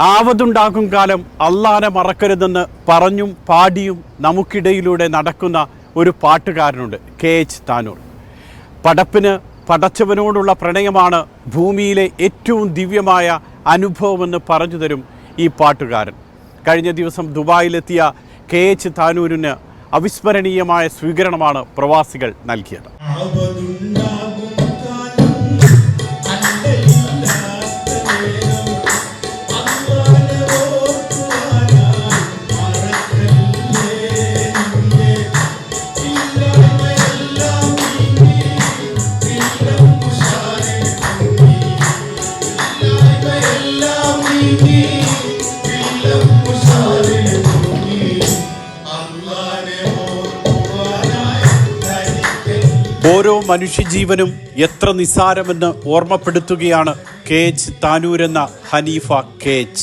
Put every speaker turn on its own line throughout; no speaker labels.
ആവതുണ്ടാകും കാലം അള്ളാനെ മറക്കരുതെന്ന് പറഞ്ഞും പാടിയും നമുക്കിടയിലൂടെ നടക്കുന്ന ഒരു പാട്ടുകാരനുണ്ട്, KH താനൂർ. പടപ്പിന് പടച്ചവനോടുള്ള പ്രണയമാണ് ഭൂമിയിലെ ഏറ്റവും ദിവ്യമായ അനുഭവമെന്ന് പറഞ്ഞു തരും ഈ പാട്ടുകാരൻ. കഴിഞ്ഞ ദിവസം ദുബായിലെത്തിയ KH താനൂരിന് അവിസ്മരണീയമായ സ്വീകരണമാണ് പ്രവാസികൾ നൽകിയത്. ഓരോ മനുഷ്യജീവനും എത്ര നിസ്സാരമെന്ന് ഓർമ്മപ്പെടുത്തുകയാണ് KH താനൂർ എന്ന ഹനീഫ KH.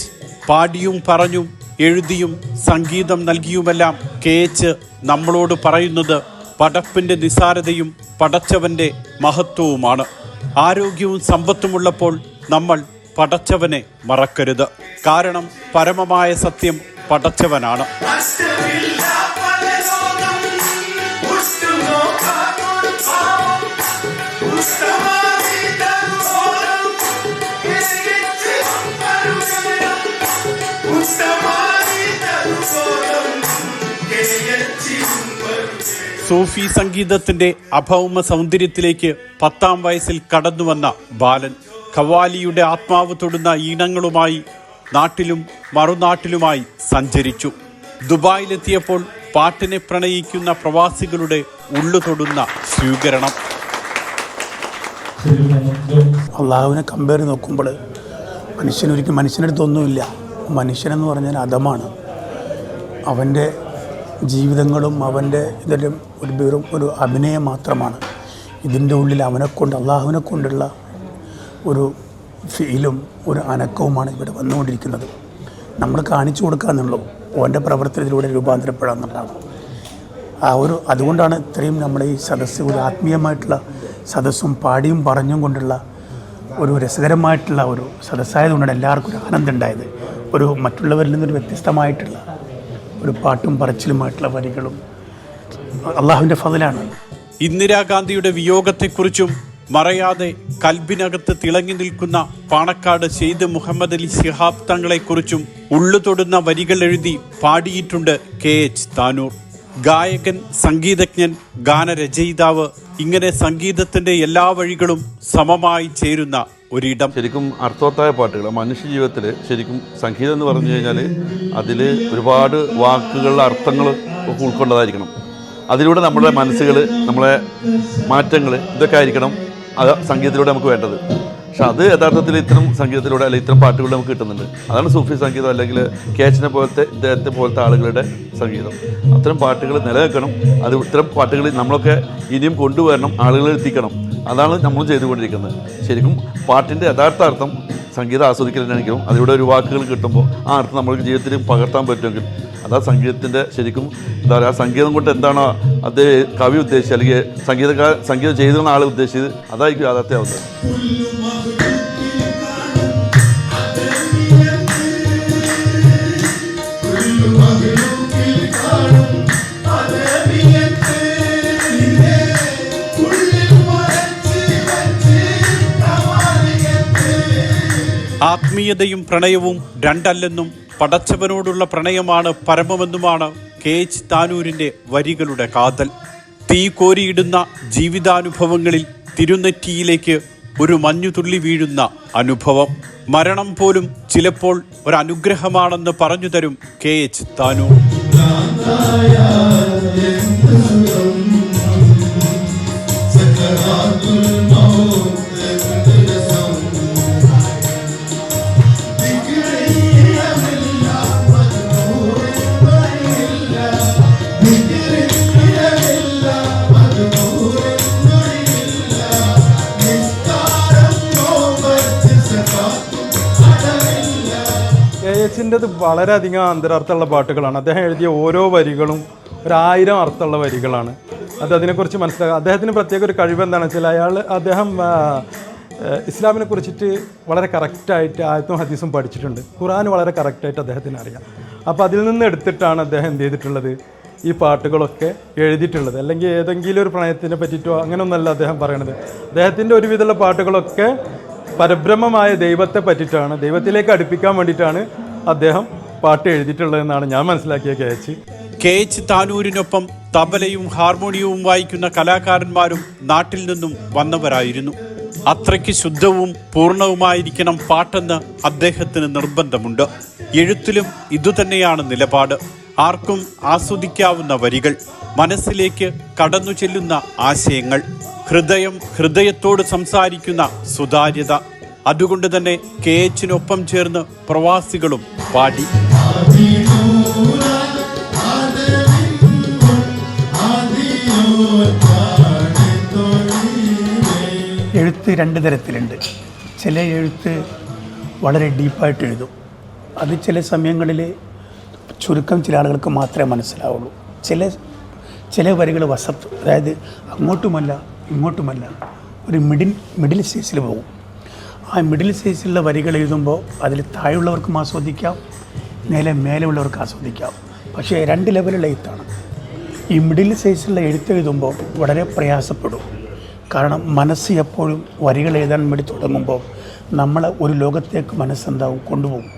പാടിയും പറഞ്ഞും എഴുതിയും സംഗീതം നൽകിയുമെല്ലാം KH നമ്മളോട് പറയുന്നത് പടപ്പിൻ്റെ നിസ്സാരതയും പടച്ചവൻ്റെ മഹത്വവുമാണ്. ആരോഗ്യവും സമ്പത്തുമുള്ളപ്പോൾ നമ്മൾ പടച്ചവനെ മറക്കരുത്. കാരണം പരമമായ സത്യം പടച്ചവനാണ്. സൂഫി സംഗീതത്തിൻ്റെ അഭൗമ സൗന്ദര്യത്തിലേക്ക് 10ാം വയസ്സിൽ കടന്നുവന്ന ബാലൻ ഖവാലിയുടെ ആത്മാവ് തൊടുന്ന ഈണങ്ങളുമായി നാട്ടിലും മറുനാട്ടിലുമായി സഞ്ചരിച്ചു. ദുബായിലെത്തിയപ്പോൾ പാട്ടിനെ പ്രണയിക്കുന്ന പ്രവാസികളുടെ ഉള്ളു തൊടുന്ന സ്വീകരണം.
അള്ളാഹുവിനെ കമ്പയർ നോക്കുമ്പോൾ മനുഷ്യനൊരിക്കലും മനുഷ്യനടുത്തൊന്നുമില്ല. മനുഷ്യനെന്ന് പറഞ്ഞാൽ അധമാണ്. അവൻ്റെ ജീവിതങ്ങളും അവൻ്റെ ഇതെല്ലാം ഒരു അഭിനയം മാത്രമാണ്. ഇതിൻ്റെ ഉള്ളിൽ അവനെക്കൊണ്ട് അള്ളാഹുവിനെ കൊണ്ടുള്ള ഒരു ഫീലും ഒരു അനക്കവുമാണ് ഇവിടെ വന്നുകൊണ്ടിരിക്കുന്നത്. നമ്മൾ കാണിച്ചു കൊടുക്കാമെന്നുള്ളൂ, ഓൻ്റെ പ്രവർത്തനത്തിലൂടെ രൂപാന്തരപ്പെടാമെന്നുള്ളതാണ്. അതുകൊണ്ടാണ് ഇത്രയും നമ്മുടെ ഈ സദസ്സ് ഒരു ആത്മീയമായിട്ടുള്ള സദസ്സും പാടിയും പറഞ്ഞും കൊണ്ടുള്ള ഒരു രസകരമായിട്ടുള്ള ഒരു സദസ്സായതുകൊണ്ടാണ് എല്ലാവർക്കും ഒരു ആനന്ദം ഉണ്ടായത്. ഒരു മറ്റുള്ളവരിൽ നിന്നൊരു വ്യത്യസ്തമായിട്ടുള്ള ഒരു പാട്ടും പറച്ചിലുമായിട്ടുള്ള വരികളും അള്ളാഹുവിൻ്റെ ഫضലാണ്.
ഇന്ദിരാഗാന്ധിയുടെ വിയോഗത്തെക്കുറിച്ചും മറയാതെ കൽബിനകത്ത് തിളങ്ങി നിൽക്കുന്ന പാണക്കാട് സെയ്ദ് മുഹമ്മദ് അലി ശിഹാബ് തങ്ങളെക്കുറിച്ചും ഉള്ളു തൊടുന്ന വരികൾ എഴുതി പാടിയിട്ടുണ്ട് KH താനൂർ. ഗായകൻ, സംഗീതജ്ഞൻ, ഗാനരചയിതാവ്, ഇങ്ങനെ സംഗീതത്തിൻ്റെ എല്ലാ വഴികളും സമമായി ചേരുന്ന ഒരിടം.
ശരിക്കും അർത്ഥവത്തായ പാട്ടുകൾ മനുഷ്യ ജീവിതത്തിൽ ശരിക്കും സംഗീതം എന്ന് പറഞ്ഞു കഴിഞ്ഞാൽ അതിൽ ഒരുപാട് വാക്കുകളുടെ അർത്ഥങ്ങൾ ഉൾക്കൊണ്ടതായിരിക്കണം. അതിലൂടെ നമ്മുടെ മനസ്സുകൾ, നമ്മളെ മാറ്റങ്ങൾ, ഇതൊക്കെ ആയിരിക്കണം അത് സംഗീതത്തിലൂടെ നമുക്ക് വേണ്ടത്. പക്ഷെ അത് യഥാർത്ഥത്തിൽ ഇത്തരം സംഗീതത്തിലൂടെ അല്ലെങ്കിൽ ഇത്തരം പാട്ടുകളിലൂടെ നമുക്ക് കിട്ടുന്നുണ്ട്. അതാണ് സൂഫി സംഗീതം അല്ലെങ്കിൽ KH ഇദ്ദേഹത്തെ പോലത്തെ ആളുകളുടെ സംഗീതം. അത്തരം പാട്ടുകൾ നിലനിൽക്കണം. അത് ഇത്തരം പാട്ടുകൾ നമ്മളൊക്കെ ഇനിയും കൊണ്ടുവരണം, ആളുകളിൽ എത്തിക്കണം. അതാണ് നമ്മൾ ചെയ്തുകൊണ്ടിരിക്കുന്നത്. ശരിക്കും പാട്ടിൻ്റെ യഥാർത്ഥ അർത്ഥം സംഗീതം ആസ്വദിക്കലാണെങ്കിലും അതിലൂടെ ഒരു വാക്കുകൾ കിട്ടുമ്പോൾ ആ അർത്ഥം നമ്മൾക്ക് ജീവിതത്തിൽ പകർത്താൻ പറ്റുമെങ്കിൽ അതാ സംഗീതത്തിൻ്റെ ശരിക്കും എന്താ പറയുക, ആ സംഗീതം കൊണ്ട് എന്താണോ അത് കവി ഉദ്ദേശിച്ചത് അല്ലെങ്കിൽ സംഗീതം ചെയ്തിരുന്ന ആൾ ഉദ്ദേശിച്ചത് അതായിരിക്കും യാഥാർത്ഥ്യമാവുന്നത്.
ആത്മീയതയും പ്രണയവും രണ്ടല്ലെന്നും പടച്ചവനോടുള്ള പ്രണയമാണ് പരമമെന്നുമാണ് KH താനൂരിൻ്റെ വരികളുടെ കാതൽ. തീ കോരിയിടുന്ന ജീവിതാനുഭവങ്ങളിൽ തിരുനെറ്റിയിലേക്ക് ഒരു മഞ്ഞുതുള്ളി വീഴുന്ന അനുഭവം. മരണം പോലും ചിലപ്പോൾ ഒരനുഗ്രഹമാണെന്ന് പറഞ്ഞു തരും KH താനൂർ.
KHൻ്റെത് വളരെയധികം അന്തരാർത്ഥമുള്ള പാട്ടുകളാണ്. അദ്ദേഹം എഴുതിയ ഓരോ വരികളും 1000 അർത്ഥമുള്ള വരികളാണ്. അതിനെക്കുറിച്ച് മനസ്സിലാക്കുക. അദ്ദേഹത്തിന് പ്രത്യേക ഒരു കഴിവ് എന്താണെന്ന് വെച്ചാൽ അദ്ദേഹം ഇസ്ലാമിനെ കുറിച്ചിട്ട് വളരെ കറക്റ്റായിട്ട് ആയത്തും ഹദീസും പഠിച്ചിട്ടുണ്ട്. ഖുർആൻ വളരെ കറക്റ്റായിട്ട് അദ്ദേഹത്തിന് അറിയാം. അപ്പോൾ അതിൽ നിന്ന് എടുത്തിട്ടാണ് അദ്ദേഹം എന്ത് ചെയ്തിട്ടുള്ളത്, ഈ പാട്ടുകളൊക്കെ എഴുതിയിട്ടുള്ളത്. അല്ലെങ്കിൽ ഏതെങ്കിലും ഒരു പ്രണയത്തിനെ പറ്റിയിട്ടോ അങ്ങനെയൊന്നല്ല അദ്ദേഹം പറയണത്. അദ്ദേഹത്തിൻ്റെ ഒരുവിധമുള്ള പാട്ടുകളൊക്കെ പരബ്രഹ്മമായ ദൈവത്തെ പറ്റിയിട്ടാണ്, ദൈവത്തിലേക്ക് അടുപ്പിക്കാൻ വേണ്ടിയിട്ടാണ് അദ്ദേഹം പാട്ട് എഴുതിയിട്ടുള്ളതെന്നാണ് ഞാൻ മനസ്സിലാക്കിയ
KH താനൂരിനൊപ്പം തബലയും ഹാർമോണിയവും വായിക്കുന്ന കലാകാരന്മാരും നാട്ടിൽ നിന്നും വന്നവരായിരുന്നു. അത്രയ്ക്ക് ശുദ്ധവും പൂർണ്ണവുമായിരിക്കണം പാട്ടെന്ന് അദ്ദേഹത്തിന് നിർബന്ധമുണ്ട്. എഴുത്തിലും ഇതുതന്നെയാണ് നിലപാട്. ആർക്കും ആസ്വദിക്കാവുന്ന വരികൾ, മനസ്സിലേക്ക് കടന്നു ചെല്ലുന്ന ആശയങ്ങൾ, ഹൃദയത്തോട് സംസാരിക്കുന്ന സുതാര്യത. അതുകൊണ്ട് തന്നെ KHനൊപ്പം ചേർന്ന് പ്രവാസികളും പാടി.
എഴുത്ത് രണ്ട് തരത്തിലുണ്ട്. ചില എഴുത്ത് വളരെ ഡീപ്പായിട്ട് എഴുതും. അത് ചില സമയങ്ങളിൽ ചുരുക്കം ചില ആളുകൾക്ക് മാത്രമേ മനസ്സിലാവുള്ളൂ. ചില വരികൾ വസത്ത്, അതായത് അങ്ങോട്ടുമല്ല ഇങ്ങോട്ടുമല്ല, ഒരു മിഡിൽ സൈസിൽ പോകും. ആ മിഡിൽ സൈസിലുള്ള വരികൾ എഴുതുമ്പോൾ അതിൽ താഴെയുള്ളവർക്കും ആസ്വദിക്കാം, മേലെയുള്ളവർക്ക് ആസ്വദിക്കാം. പക്ഷേ രണ്ട് ലെവലുള്ള എഴുത്താണ്. ഈ മിഡിൽ സൈസിലുള്ള എഴുത്ത് എഴുതുമ്പോൾ വളരെ പ്രയാസപ്പെടും. കാരണം മനസ്സ് എപ്പോഴും വരികൾ എഴുതാൻ വേണ്ടി തുടങ്ങുമ്പോൾ നമ്മളെ ഒരു ലോകത്തേക്ക് മനസ്സെന്താവും കൊണ്ടുപോകും.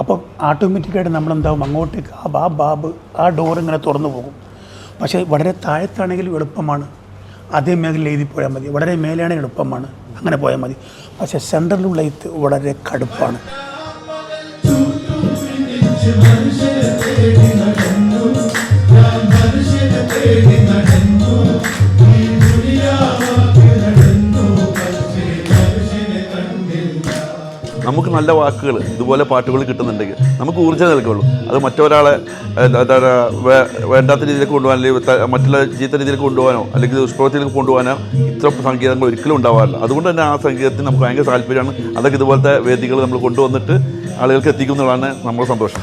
അപ്പോൾ ഓട്ടോമാറ്റിക്കായിട്ട് നമ്മളെന്താവും അങ്ങോട്ടേക്ക് ആ ഡോർ ഇങ്ങനെ തുറന്നു പോകും. പക്ഷേ വളരെ താഴത്താണെങ്കിലും എളുപ്പമാണ്, അതേ മേഖലയിൽ എഴുതി പോയാൽ മതി. വളരെ മേലെയാണെങ്കിൽ എളുപ്പമാണ്, അങ്ങനെ പോയാൽ മതി. പക്ഷേ സെൻട്രലിലുള്ള എഴുത്ത് വളരെ കടുപ്പാണ്.
നമുക്ക് നല്ല വാക്കുകൾ, ഇതുപോലെ പാട്ടുകൾ കിട്ടുന്നുണ്ടെങ്കിൽ നമുക്ക് ഊർജ്ജം നൽകുള്ളൂ. അത് മറ്റൊരാളെ വേണ്ടാത്ത രീതിയിലേക്ക് കൊണ്ടുപോകാൻ, അല്ലെങ്കിൽ മറ്റുള്ള ചീത്ത രീതിയിലേക്ക് കൊണ്ടുപോകാനോ അല്ലെങ്കിൽ ദുഷ്പ്രവൃത്തിയിലേക്ക് കൊണ്ടുപോകാനോ ഇത്ര സംഗീതങ്ങൾ ഒരിക്കലും ഉണ്ടാവാറില്ല. അതുകൊണ്ട് തന്നെ ആ സംഗീതത്തിന് നമുക്ക് ഭയങ്കര താല്പര്യമാണ്. അതൊക്കെ ഇതുപോലത്തെ വേദികൾ നമ്മൾ കൊണ്ടുവന്നിട്ട് ആളുകൾക്ക് എത്തിക്കുന്നതാണ് നമ്മുടെ സന്തോഷം.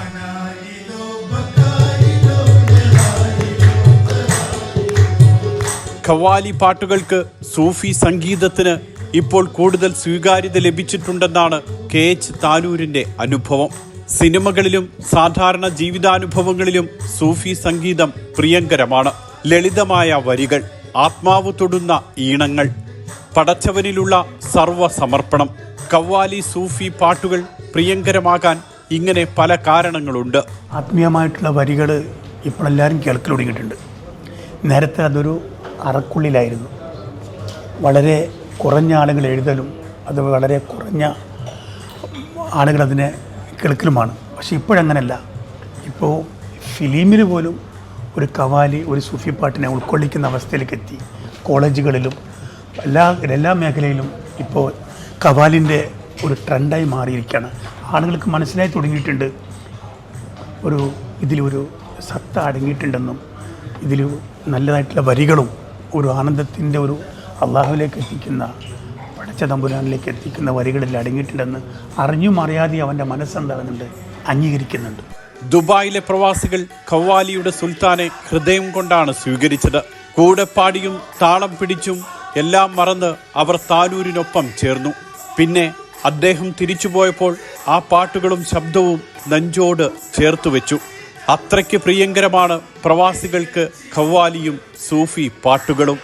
ഖവാലി പാട്ടുകൾക്ക് സൂഫി സംഗീതത്തിന് ഇപ്പോൾ കൂടുതൽ സ്വീകാര്യത ലഭിച്ചിട്ടുണ്ടെന്നാണ് KH താനൂരിൻ്റെ അനുഭവം. സിനിമകളിലും സാധാരണ ജീവിതാനുഭവങ്ങളിലും സൂഫി സംഗീതം പ്രിയങ്കരമാണ്. ലളിതമായ വരികൾ, ആത്മാവ് തൊടുന്ന ഈണങ്ങൾ, പടച്ചവനിലുള്ള സർവ്വസമർപ്പണം. ഖവാലി സൂഫി പാട്ടുകൾ പ്രിയങ്കരമാകാൻ ഇങ്ങനെ പല കാരണങ്ങളുണ്ട്.
ആത്മീയമായിട്ടുള്ള വരികൾ ഇപ്പോൾ എല്ലാവരും കേൾക്കൽ തുടങ്ങിയിട്ടുണ്ട്. നേരത്തെ അതൊരു അറക്കുള്ളിലായിരുന്നു. വളരെ കുറഞ്ഞ ആളുകൾ എഴുതലും അത് വളരെ കുറഞ്ഞ ആളുകൾ അതിനെ കേൾക്കലുമാണ്. പക്ഷേ ഇപ്പോഴങ്ങനല്ല. ഇപ്പോൾ ഫിലിമിൽ പോലും ഒരു ഖവാലി, ഒരു സൂഫി പാട്ടിനെ ഉൾക്കൊള്ളിക്കുന്ന അവസ്ഥയിലേക്ക് എത്തി. കോളേജുകളിലും എല്ലാ മേഖലയിലും ഇപ്പോൾ ഖവാലിൻ്റെ ഒരു ട്രെൻഡായി മാറിയിരിക്കുകയാണ്. ആളുകൾക്ക് മനസ്സിലായി തുടങ്ങിയിട്ടുണ്ട്, ഇതിലൊരു സത്ത അടങ്ങിയിട്ടുണ്ടെന്നും ഇതിൽ നല്ലതായിട്ടുള്ള വരികളും ഒരു ആനന്ദത്തിൻ്റെ ഒരു അള്ളാഹുവിലേക്ക് എത്തിക്കുന്ന, പടച്ച തമ്പുരാനിലേക്ക് എത്തിക്കുന്ന വരികളിൽ അടങ്ങിയിട്ടുണ്ടെന്ന് അറിഞ്ഞും അറിയാതെ അവൻ്റെ മനസ്സെന്താകുന്നുണ്ട്, അംഗീകരിക്കുന്നുണ്ട്.
ദുബായിലെ പ്രവാസികൾ ഖവാലിയുടെ സുൽത്താനെ ഹൃദയം കൊണ്ടാണ് സ്വീകരിച്ചത്. കൂടെ പാടിയും താളം പിടിച്ചും എല്ലാം മറന്ന് അവർ താനൂരിനൊപ്പം ചേർന്നു. പിന്നെ അദ്ദേഹം തിരിച്ചുപോയപ്പോൾ ആ പാട്ടുകളും ശബ്ദവും നെഞ്ചോട് ചേർത്തു വെച്ചു. അത്രയ്ക്ക് പ്രിയങ്കരമാണ് പ്രവാസികൾക്ക് ഖവാലിയും സൂഫി പാട്ടുകളും.